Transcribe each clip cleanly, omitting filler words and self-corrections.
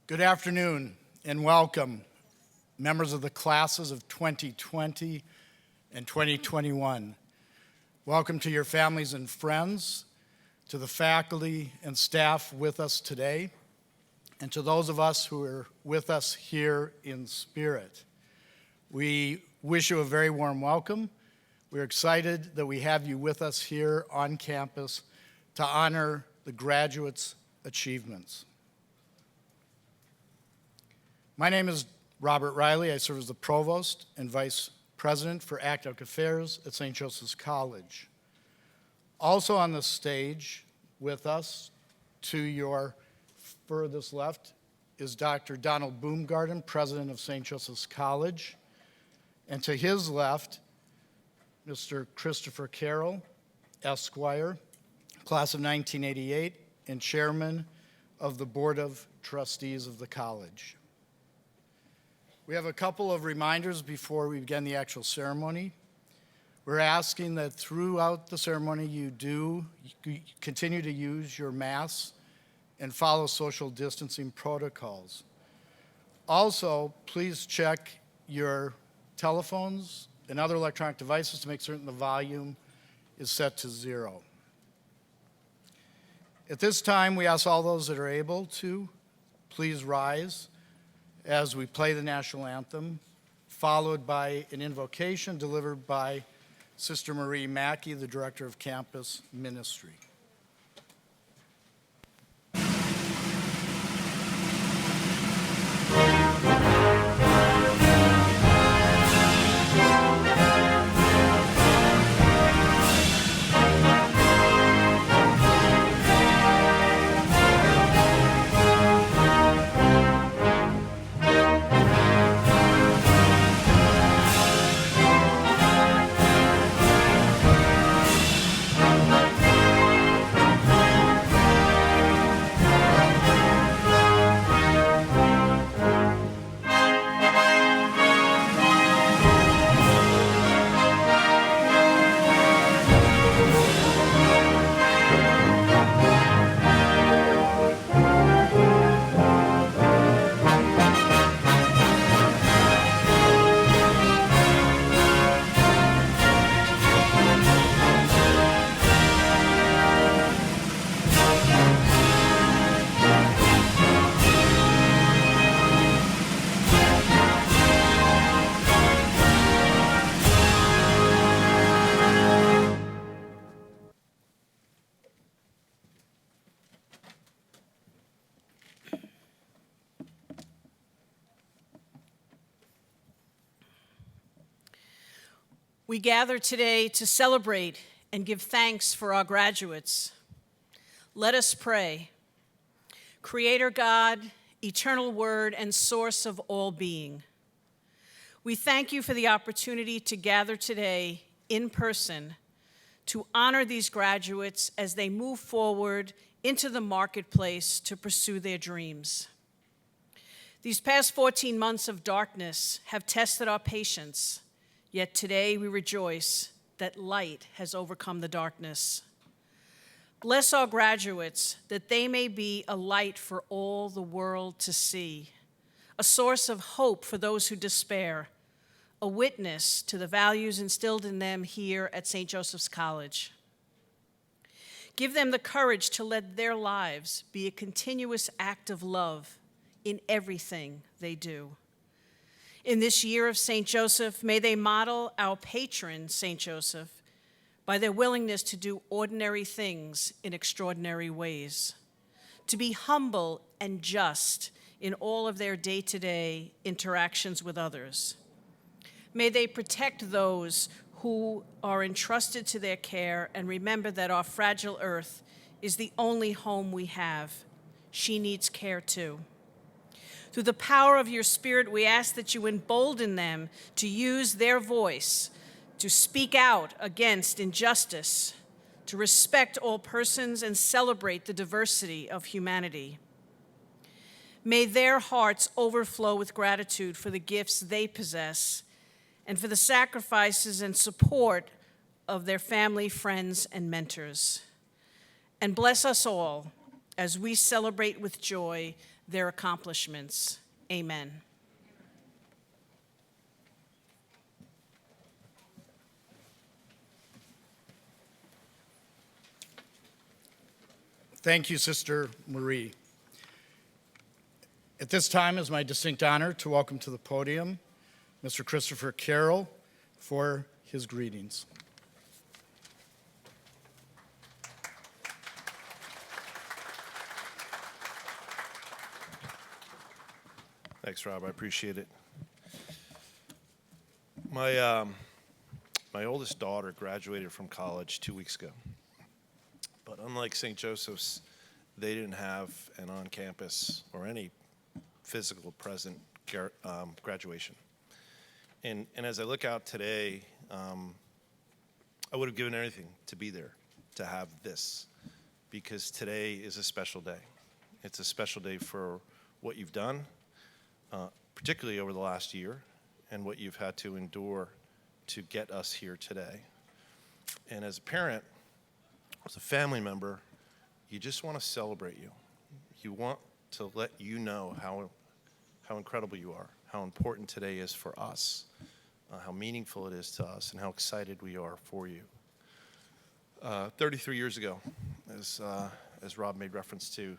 Good afternoon and welcome, members of the classes of 2020 and 2021. Welcome to your families and friends, to the faculty and staff with us today, and to those of us who are with us here in spirit. We wish you a very warm welcome. We're excited that we have you with us here on campus to honor the graduates' achievements. My name is Robert Riley. I serve as the Provost and Vice President for Academic Affairs at St. Joseph's College. Also on the stage with us, to your furthest left, is Dr. Donald Boomgarden, President of St. Joseph's College. And to his left, Mr. Christopher Carroll, Esquire, class of 1988, and Chairman of the Board of Trustees of the college. We have a couple of reminders before we begin the actual ceremony. We're asking that throughout the ceremony you continue to use your masks and follow social distancing protocols. Also, please check your telephones and other electronic devices to make certain the volume is set to 0. At this time, we ask all those that are able to please rise as we play the national anthem, followed by an invocation delivered by Sister Marie Mackey, the Director of Campus Ministry. We gather today to celebrate and give thanks for our graduates. Let us pray. Creator God, eternal Word, and source of all being, we thank you for the opportunity to gather today in person to honor these graduates as they move forward into the marketplace to pursue their dreams. These past 14 months of darkness have tested our patience. Yet today we rejoice that light has overcome the darkness. Bless our graduates that they may be a light for all the world to see, a source of hope for those who despair, a witness to the values instilled in them here at St. Joseph's College. Give them the courage to let their lives be a continuous act of love in everything they do. In this year of St. Joseph, may they model our patron, St. Joseph, by their willingness to do ordinary things in extraordinary ways, to be humble and just in all of their day-to-day interactions with others. May they protect those who are entrusted to their care and remember that our fragile earth is the only home we have. She needs care too. Through the power of your Spirit, we ask that you embolden them to use their voice to speak out against injustice, to respect all persons and celebrate the diversity of humanity. May their hearts overflow with gratitude for the gifts they possess and for the sacrifices and support of their family, friends, and mentors. And bless us all as we celebrate with joy their accomplishments. Amen. Thank you, Sister Marie. At this time, it's my distinct honor to welcome to the podium Mr. Christopher Carroll for his greetings. Thanks, Rob. I appreciate it. My oldest daughter graduated from college 2 weeks ago. But unlike St. Joseph's, they didn't have an on-campus or any physical present graduation. And as I look out today, I would have given anything to be there, to have this, because today is a special day. It's a special day for what you've done, particularly over the last year, and what you've had to endure to get us here today. And as a parent, as a family member, you just want to celebrate you. You want to let you know how incredible you are, how important today is for us, how meaningful it is to us, and how excited we are for you. 33 years ago, as Rob made reference to,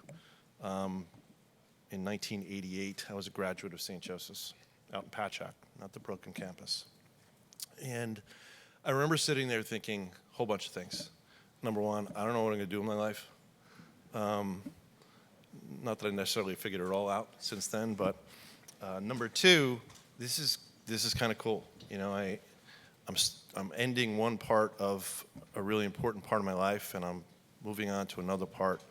in 1988, I was a graduate of St. Joseph's out in Patchogue, not the Brooklyn campus. And I remember sitting there thinking a whole bunch of things. Number one, I don't know what I'm going to do in my life. Not that I necessarily figured it all out since then, but number two, this is kind of cool. You know, I'm ending one part of a really important part of my life, and I'm moving on to another part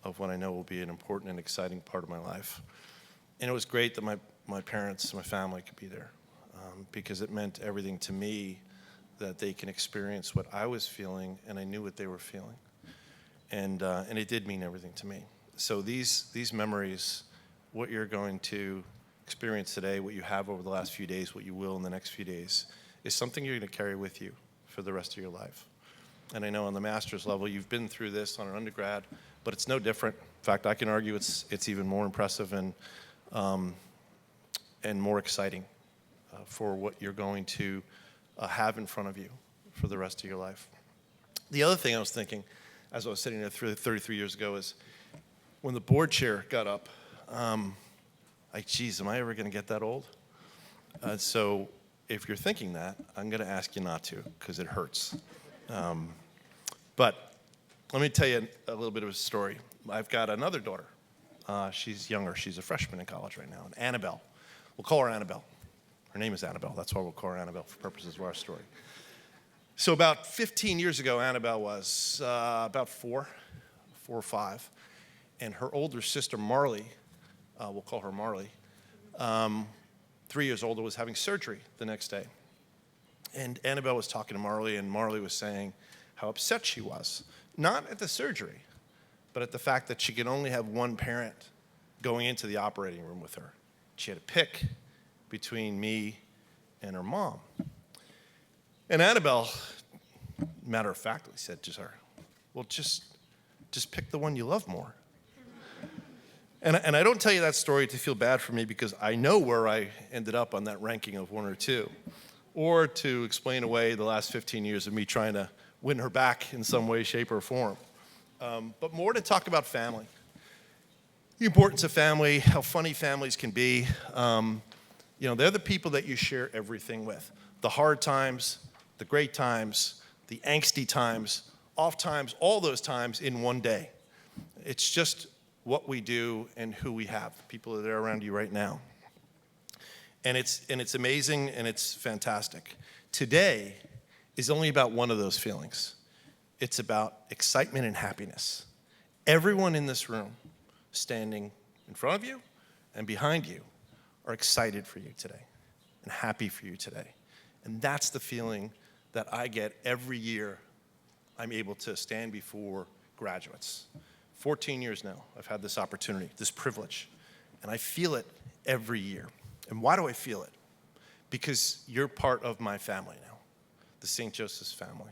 of what I know will be an important and exciting part of my life. And it was great that my parents and my family could be there, because it meant everything to me that they can experience what I was feeling, and I knew what they were feeling. And it did mean everything to me. So these memories, what you're going to experience today, what you have over the last few days, what you will in the next few days, is something you're going to carry with you for the rest of your life. And I know on the master's level, you've been through this on an undergrad, but it's no different. In fact, I can argue it's even more impressive and more exciting for what you're going to have in front of you for the rest of your life. The other thing I was thinking, as I was sitting there 33 years ago, is when the board chair got up, geez, am I ever going to get that old? So if you're thinking that, I'm going to ask you not to, because it hurts. But let me tell you a little bit of a story. I've got another daughter. She's younger. She's a freshman in college right now, and Annabelle. We'll call her Annabelle. Her name is Annabelle. That's why we'll call her Annabelle for purposes of our story. So about 15 years ago, Annabelle was about 4 or 5. And her older sister, Marley, we'll call her Marley, 3 years older, was having surgery the next day. And Annabelle was talking to Marley, and Marley was saying how upset she was. Not at the surgery, but at the fact that she could only have one parent going into the operating room with her. She had to pick between me and her mom. And Annabelle, matter of factly, said to her, well, just pick the one you love more. And I don't tell you that story to feel bad for me, because I know where I ended up on that ranking of 1 or 2, or to explain away the last 15 years of me trying to win her back in some way, shape, or form. But more to talk about family. The importance of family, how funny families can be. They're the people that you share everything with. The hard times, the great times, the angsty times, off times, all those times in one day. It's just what we do and who we have, the people that are around you right now. And it's amazing and it's fantastic. Today is only about one of those feelings. It's about excitement and happiness. Everyone in this room, standing in front of you and behind you, are excited for you today and happy for you today. And that's the feeling that I get every year I'm able to stand before graduates. 14 years now, I've had this opportunity, this privilege, and I feel it every year. And why do I feel it? Because you're part of my family now, the St. Joseph's family.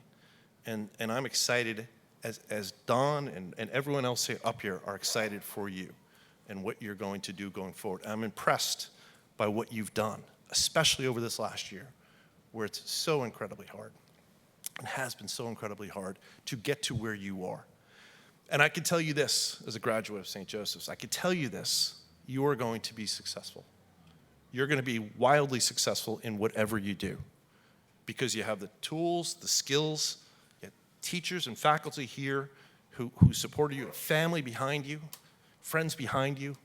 And I'm excited as Don and everyone else up here are excited for you and what you're going to do going forward. I'm impressed by what you've done, especially over this last year, where it's so incredibly hard and has been so incredibly hard to get to where you are. And I can tell you this as a graduate of St. Joseph's, I can tell you this, you are going to be successful. You're going to be wildly successful in whatever you do because you have the tools, the skills, you have teachers and faculty here who support you, a family behind you, friends behind you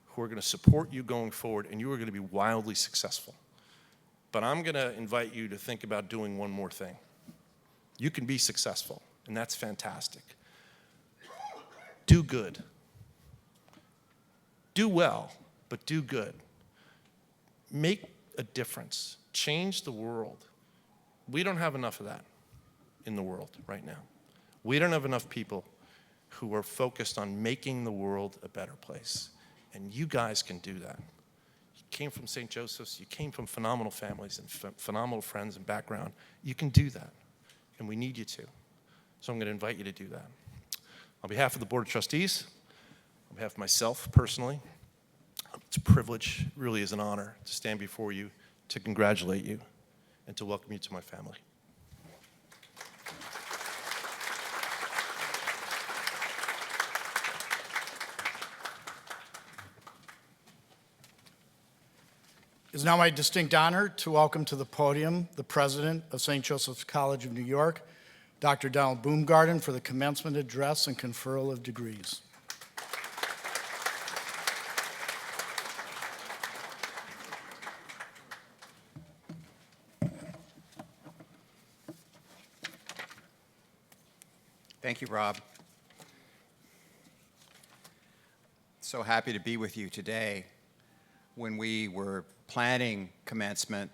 who are going to support you going forward, and you are going to be wildly successful. But I'm going to invite you to think about doing one more thing. You can be successful, and that's fantastic. Do good. Do well, but do good. Make a difference. Change the world. We don't have enough of that in the world right now. We don't have enough people who are focused on making the world a better place. And you guys can do that. You came from St. Joseph's. You came from phenomenal families and phenomenal friends and background. You can do that. And we need you to. So I'm going to invite you to do that. On behalf of the Board of Trustees, on behalf of myself personally, it's a privilege, really is an honor to stand before you, to congratulate you, and to welcome you to my family. It is now my distinct honor to welcome to the podium the President of St. Joseph's College of New York, Dr. Donald Baumgarten, for the commencement address and conferral of degrees. Thank you, Rob. So happy to be with you today. When we were planning commencement,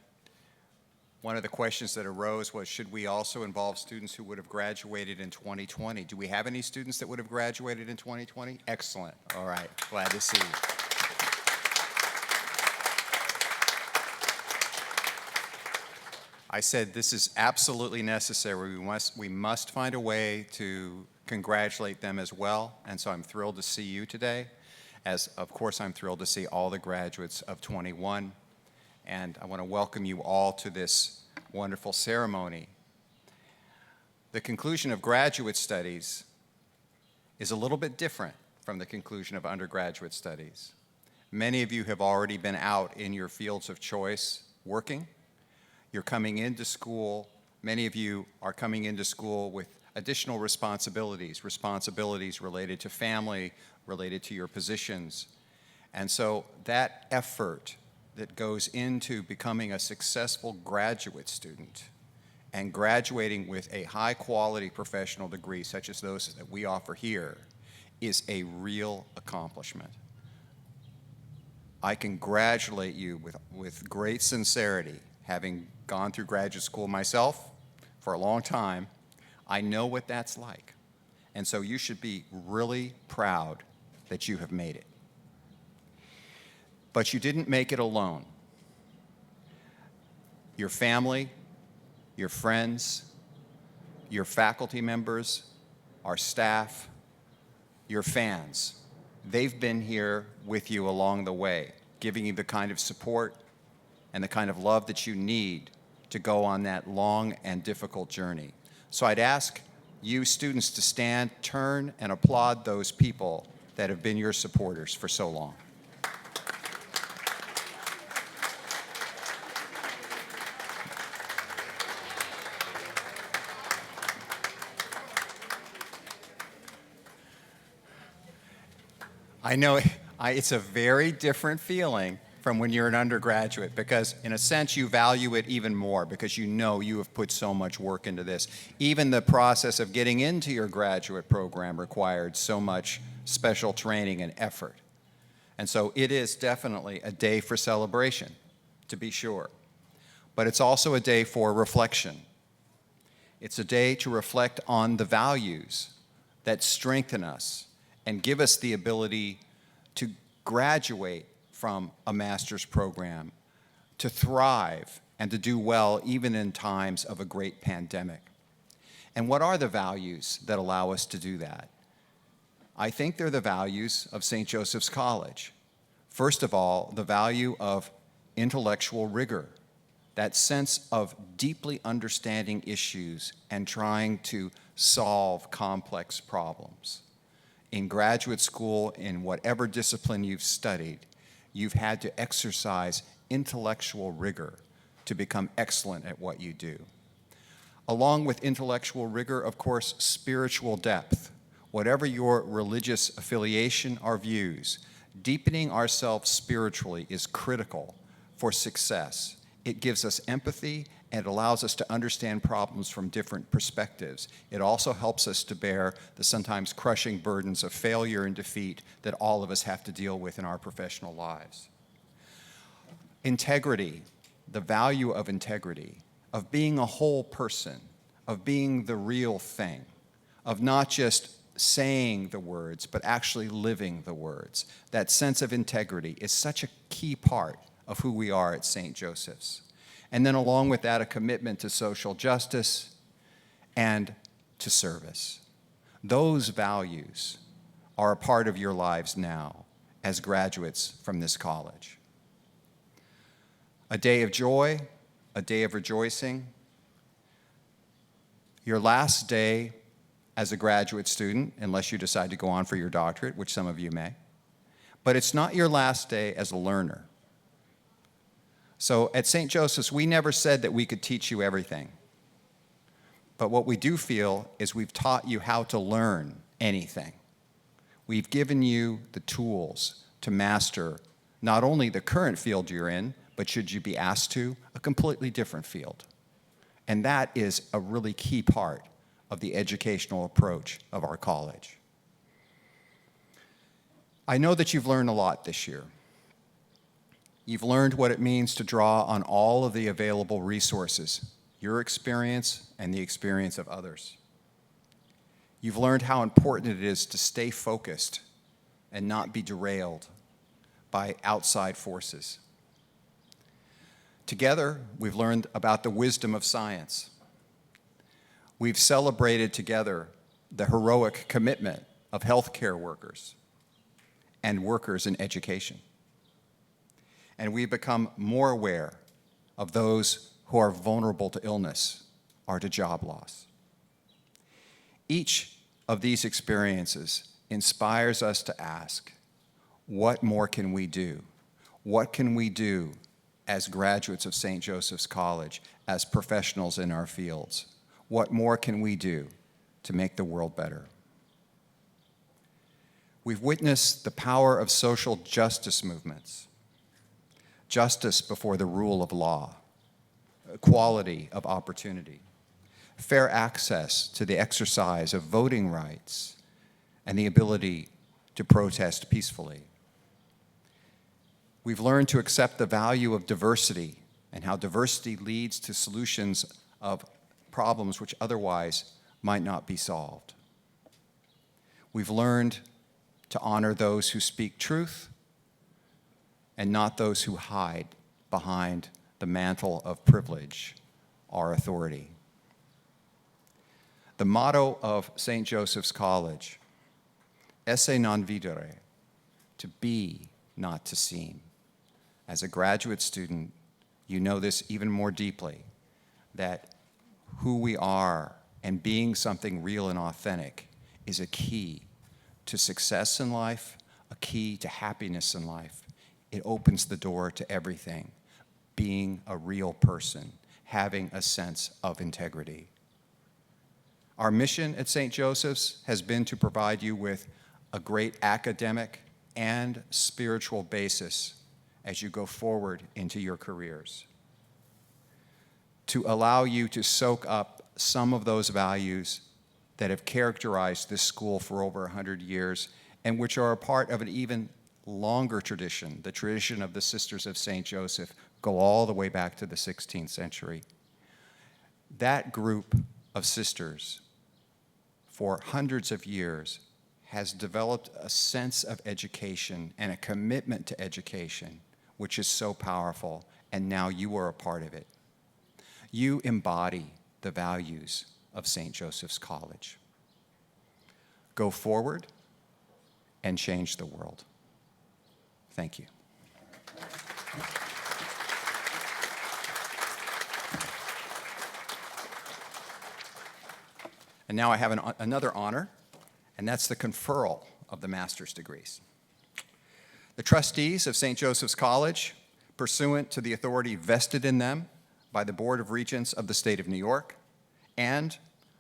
one of the questions that arose was, should we also involve students who would have graduated in 2020? Do we have any students that would have graduated in 2020? Excellent. All right. Glad to see you. I said this is absolutely necessary. We must find a way to congratulate them as well, and so I'm thrilled to see you today. As of course I'm thrilled to see all the graduates of 21, and I want to welcome you all to this wonderful ceremony. The conclusion of graduate studies is a little bit different from the conclusion of undergraduate studies. Many of you have already been out in your fields of choice working. You're coming into school. Many of you are coming into school with additional responsibilities related to family, related to your positions. And so that effort that goes into becoming a successful graduate student and graduating with a high-quality professional degree, such as those that we offer here, is a real accomplishment. I congratulate you with great sincerity, having gone through graduate school myself for a long time. I know what that's like. And so you should be really proud that you have made it. But you didn't make it alone. Your family, your friends, your faculty members, our staff, your fans, they've been here with you along the way, giving you the kind of support and the kind of love that you need to go on that long and difficult journey. So I'd ask you students to stand, turn, and applaud those people that have been your supporters for so long. I know it's a very different feeling from when you're an undergraduate, because in a sense you value it even more because you know you have put so much work into this. Even the process of getting into your graduate program required so much special training and effort. And so it is definitely a day for celebration, to be sure. But it's also a day for reflection. It's a day to reflect on the values that strengthen us and give us the ability to graduate from a master's program, to thrive and to do well even in times of a great pandemic. And what are the values that allow us to do that? I think they're the values of St. Joseph's College. First of all, the value of intellectual rigor, that sense of deeply understanding issues and trying to solve complex problems. In graduate school, in whatever discipline you've studied, you've had to exercise intellectual rigor to become excellent at what you do. Along with intellectual rigor, of course, spiritual depth. Whatever your religious affiliation or views, deepening ourselves spiritually is critical for success. It gives us empathy and it allows us to understand problems from different perspectives. It also helps us to bear the sometimes crushing burdens of failure and defeat that all of us have to deal with in our professional lives. Integrity, the value of integrity, of being a whole person, of being the real thing, of not just saying the words, but actually living the words. That sense of integrity is such a key part of who we are at St. Joseph's. And then along with that, a commitment to social justice and to service. Those values are a part of your lives now as graduates from this college. A day of joy, a day of rejoicing. Your last day as a graduate student, unless you decide to go on for your doctorate, which some of you may. But it's not your last day as a learner. So at St. Joseph's, we never said that we could teach you everything. But what we do feel is we've taught you how to learn anything. We've given you the tools to master not only the current field you're in, but should you be asked to, a completely different field. And that is a really key part of the educational approach of our college. I know that you've learned a lot this year. You've learned what it means to draw on all of the available resources, your experience and the experience of others. You've learned how important it is to stay focused and not be derailed by outside forces. Together, we've learned about the wisdom of science. We've celebrated together the heroic commitment of healthcare workers and workers in education. And we've become more aware of those who are vulnerable to illness or to job loss. Each of these experiences inspires us to ask, what more can we do? What can we do as graduates of St. Joseph's College, as professionals in our fields? What more can we do to make the world better? We've witnessed the power of social justice movements, justice before the rule of law, equality of opportunity, fair access to the exercise of voting rights, and the ability to protest peacefully. We've learned to accept the value of diversity and how diversity leads to solutions of problems which otherwise might not be solved. We've learned to honor those who speak truth and not those who hide behind the mantle of privilege or authority. The motto of St. Joseph's College, esse non videre, to be, not to seem. As a graduate student, you know this even more deeply, that who we are and being something real and authentic is a key to success in life, a key to happiness in life. It opens the door to everything, being a real person, having a sense of integrity. Our mission at St. Joseph's has been to provide you with a great academic and spiritual basis as you go forward into your careers, to allow you to soak up some of those values that have characterized this school for over 100 years and which are a part of an even longer tradition. The tradition of the Sisters of St. Joseph go all the way back to the 16th century. That group of sisters for hundreds of years has developed a sense of education and a commitment to education, which is so powerful, and now you are a part of it. You embody the values of St. Joseph's College. Go forward and change the world. Thank you. And now I have another honor, and that's the conferral of the master's degrees. The trustees of St. Joseph's College, pursuant to the authority vested in them by the Board of Regents of the State of New York, and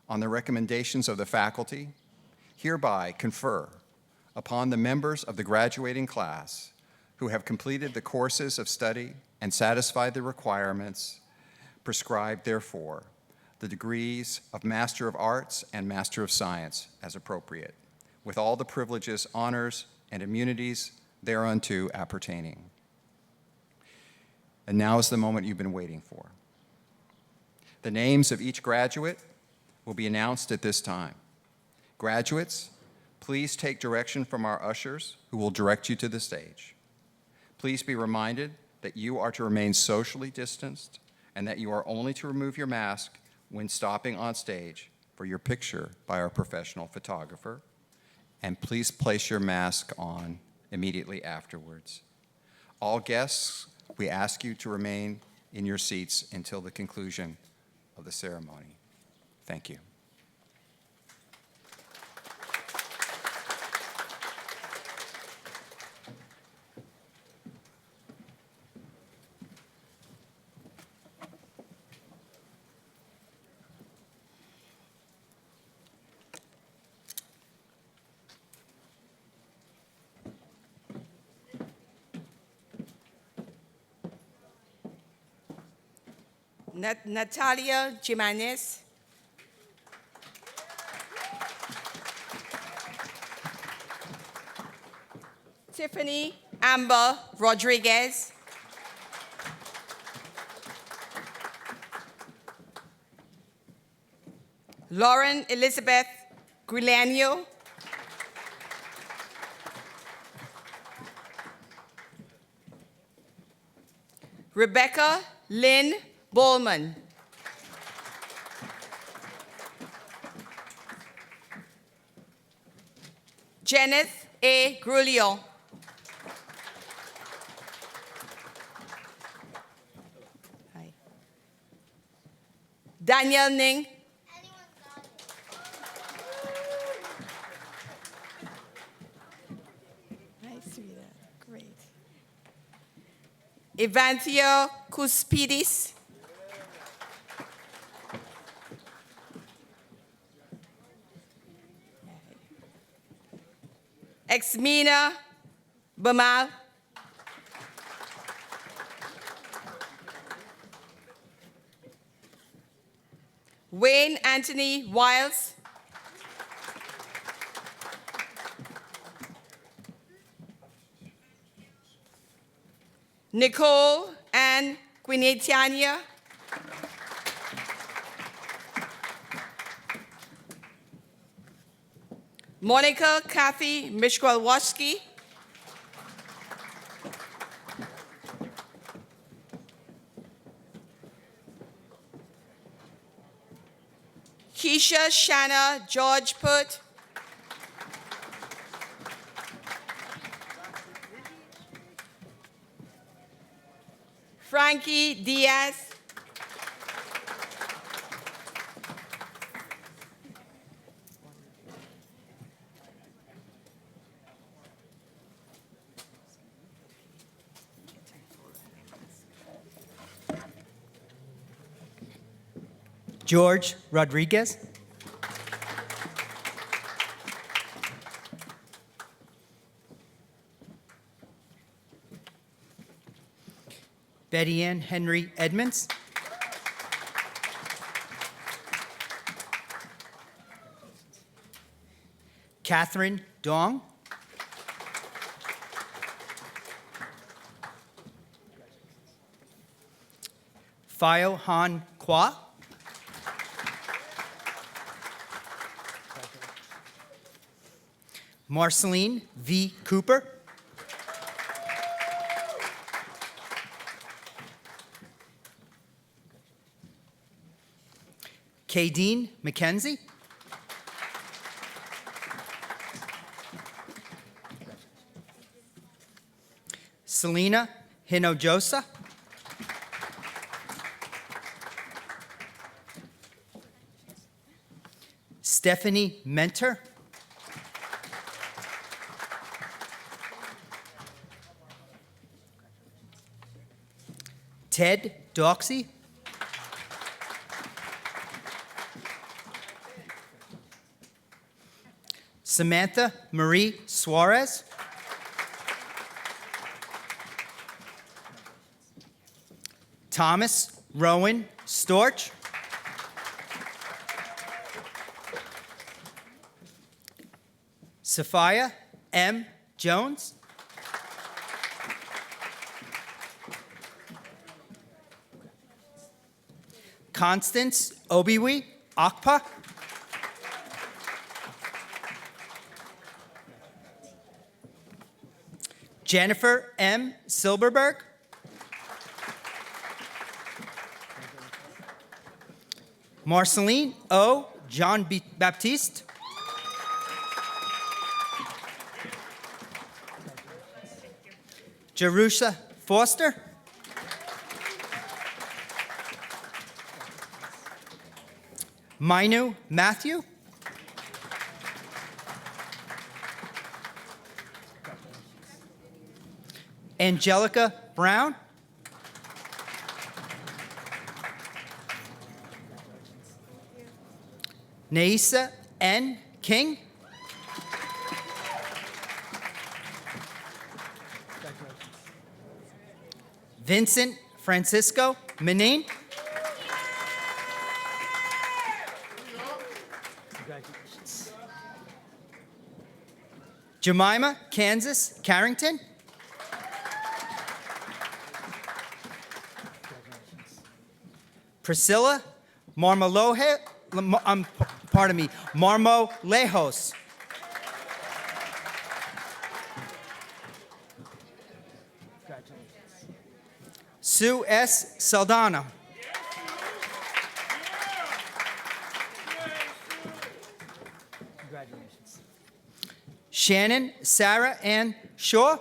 on the recommendations of the faculty, hereby confer upon the members of the graduating class who have completed the courses of study and satisfied the requirements prescribed therefor, the degrees of Master of Arts and Master of Science as appropriate, with all the privileges, honors, and immunities thereunto appertaining. And now is the moment you've been waiting for. The names of each graduate will be announced at this time. Graduates, please take direction from our ushers who will direct you to the stage. Please be reminded that you are to remain socially distanced and that you are only to remove your mask when stopping on stage for your picture by our professional photographer. And please place your mask on immediately afterwards. All guests, we ask you to remain in your seats until the conclusion of the ceremony. Thank you. Natalia Jimenez. Tiffany Amber Rodriguez. Lauren Elizabeth Guileno. Rebecca Lynn Bowman. Jenneth A. Grulio. Hi. Daniel Ning. Nice to meet you. Great. Evanthia Cuspidis. Exmina Bamal. Wayne Anthony Wiles. Nicole Ann Quinetiania. Monica Kathy Mishkwalwski. Keisha Shanna George Put. Frankie Diaz. George Rodriguez. Betty Ann Henry Edmonds. Catherine Dong. Phio Han Kwa. Marceline V. Cooper. Kadeen McKenzie. Selena Hinojosa. Stephanie Mentor. Ted Doxey. Samantha Marie Suarez. Thomas Rowan Storch. Sophia M. Jones. Constance Obiwi Akpa. Jennifer M. Silberberg. Marceline O. John Baptiste. Jerusha Foster. Mainu Matthew. Angelica Brown. Naisa N. King. Vincent Francisco Menin. Jemima Kansas Carrington. Priscilla Marmolejos. Sue S. Saldana. Shannon Sarah Ann Shaw.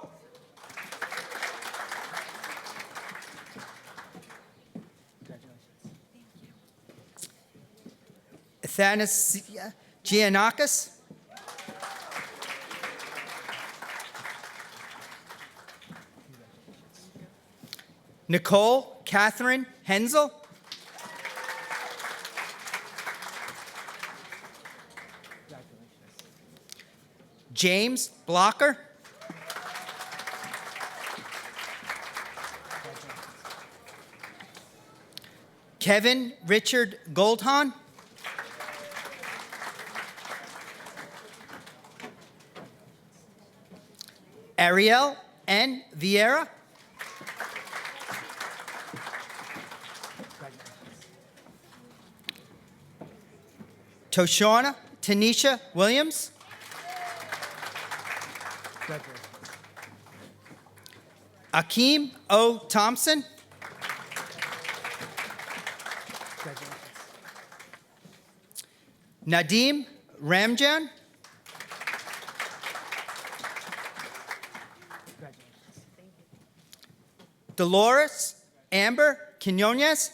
Athanasia Giannakis. Nicole Catherine Hensel. James Blocker. Kevin Richard Goldhahn. Ariel N. Vieira. Toshana Tanisha Williams. Akeem O. Thompson. Nadim Ramjan. Dolores Amber Quinones.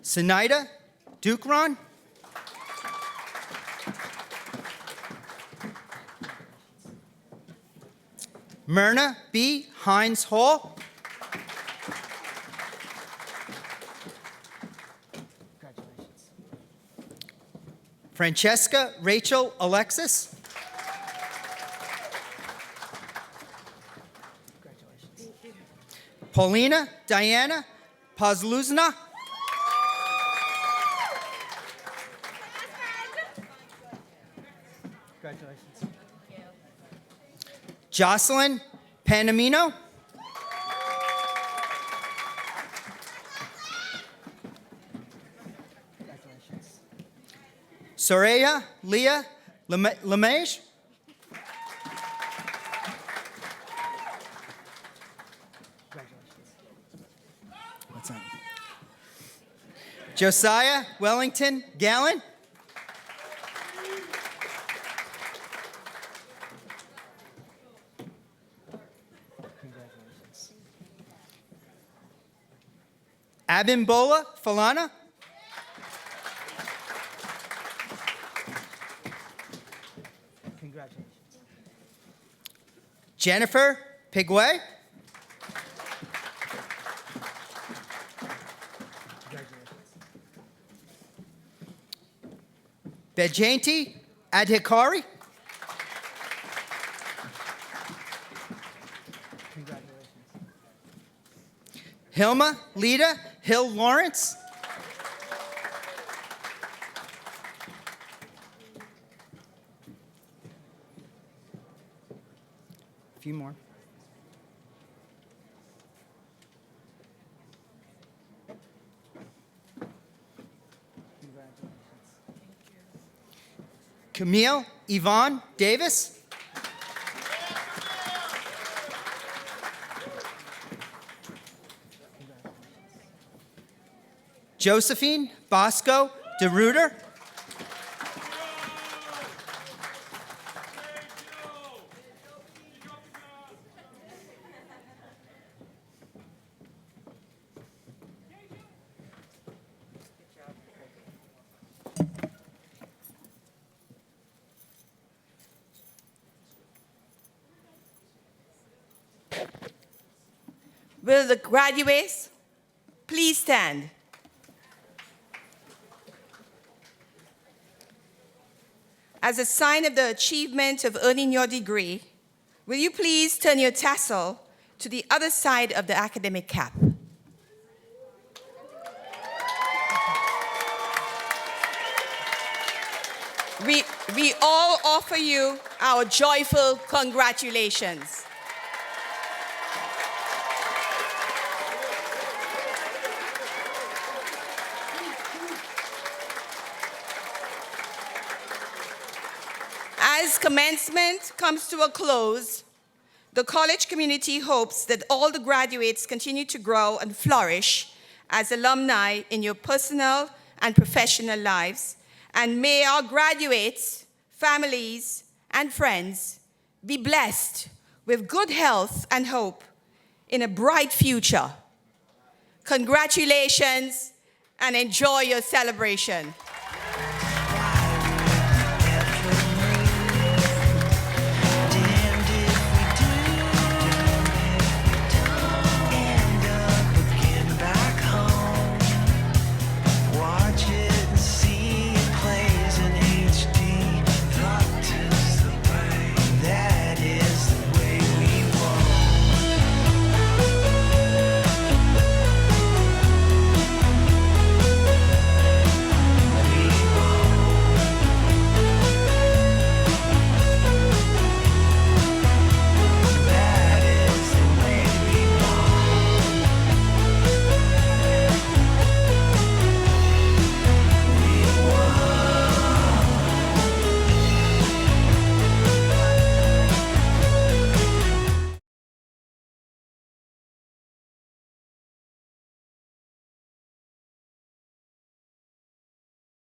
Sinaida Dukron. Myrna B. Hines Hall. Francesca Rachel Alexis. Paulina Diana Pazluzna. Jocelyn Panamino. Soraya Leah Lemage. Josiah Wellington Gallen. Abimbola Falana. Congratulations. Jennifer Pigway. Bejanti Adhikari. Hilma Lita Hill Lawrence. A few more. Camille Yvonne Davis. Josephine Bosco DeRuiter. Will the graduates please stand? As a sign of the achievement of earning your degree, will you please turn your tassel to the other side of the academic cap? We all offer you our joyful congratulations. As commencement comes to a close, the college community hopes that all the graduates continue to grow and flourish as alumni in your personal and professional lives, and may our graduates, families, and friends be blessed with good health and hope in a bright future. Congratulations and enjoy your celebration.